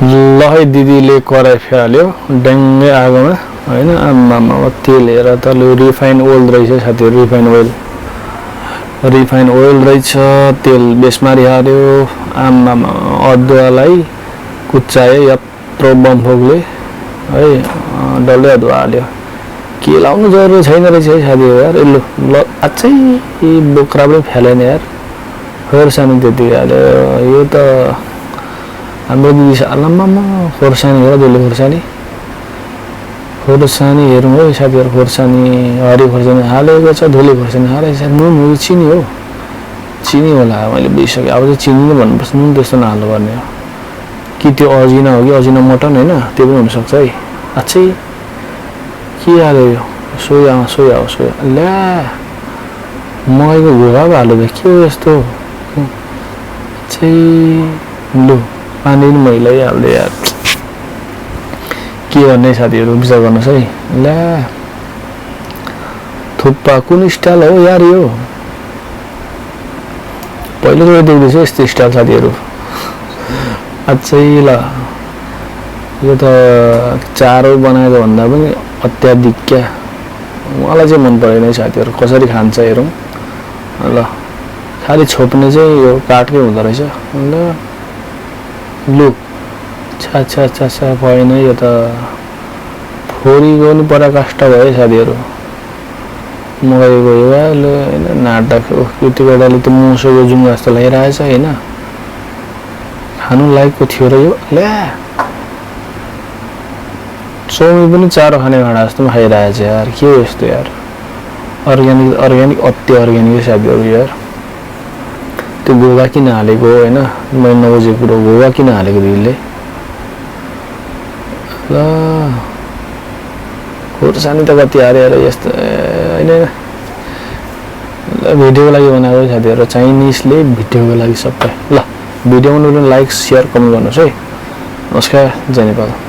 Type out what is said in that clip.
ल है दिदीले कराई फेहाल्यो ड्याङ्गै आगोमा हैन आम्मामा तेल हेर त लु रिफाइन ओइल रहेछ साथीहरु रिफाइन ओइल रहेछ तेल बेसमारी हाल्यो आम्मामा अदुवालाई कुच्चायो यत्रो बमफोकले है डल्लै अदुवा हाल्यो के लाउनु जरुरी छैन रहेछ है साथीहरु यार लु ल अझै बोक्रा पनि फेलेन यार खोर्सानी त्यति हाल्यो यो त हाम्रो दिदी आम्मामा खोर्सानी हेर दुले खोर्सानी हेरौँ है साथीहरु खोर्सानी हरी खोर्सानी हालेको छ धुले खोर्सानी हालेको छ नुन हो चिनी हो चिनी होला मैले बिर्सके अब चाहिँ चिनी नै भन्नुपर्छ नुन त्यस्तो नहाल्नु पर्ने हो कि त्यो अजिना हो कि अजिना मटन हैन त्यो पनि हुन सक्छ है अच्छै के हाल्यो यो सोया ल्या मकैको घोगा हाल्यो त के हो यस्तो चाहिँ लु पानी पनि मैलै हाल्दै यार के भन्ने साथीहरु विचार गर्नुस् है ल्या थुप्पा कुन स्टाइल हो यार यो पहिलो देख्दैछु यस्तो स्टाइल साथीहरु अझै ल यो त चारो बनाएको भन्दा पनि अत्याधिक क्या मलाई चाहिँ मन परेन साथीहरु कसरी खान्छ हेरौं ल खाली छोप्ने चाहिँ यो काटकै हुँदो रहेछ ल लु छा भएन यो त फोरीको नि पराकाष्ठा भयो साथीहरु मकैको यो हैन नाटक त्यो बेलाले त मुसोको जुङ्गा जस्तो लागिरहेछ हैन खानु लायकको थियो र यो ल्या सोमी पनि चारो खाने भाडा जस्तो खाइरहेछ यार के हो यस्तो यार अर्ग्यानिक अति अर्ग्यानिक साथीहरु यार त्यो गोगा किन हालेको हैन मैले नबुझेको कुरो गोगा किन हालेको दिदीले ल खोर्सानी त कति हालेर यस्तो हैन भिडियोको लागि बनाएको साथीहरु चाइनिजले भिडियोको लागि सबै ल भिडियो बनाउनु लाइक शेयर कमेन्ट गर्नुस् है नमस्कार जय नेपाल।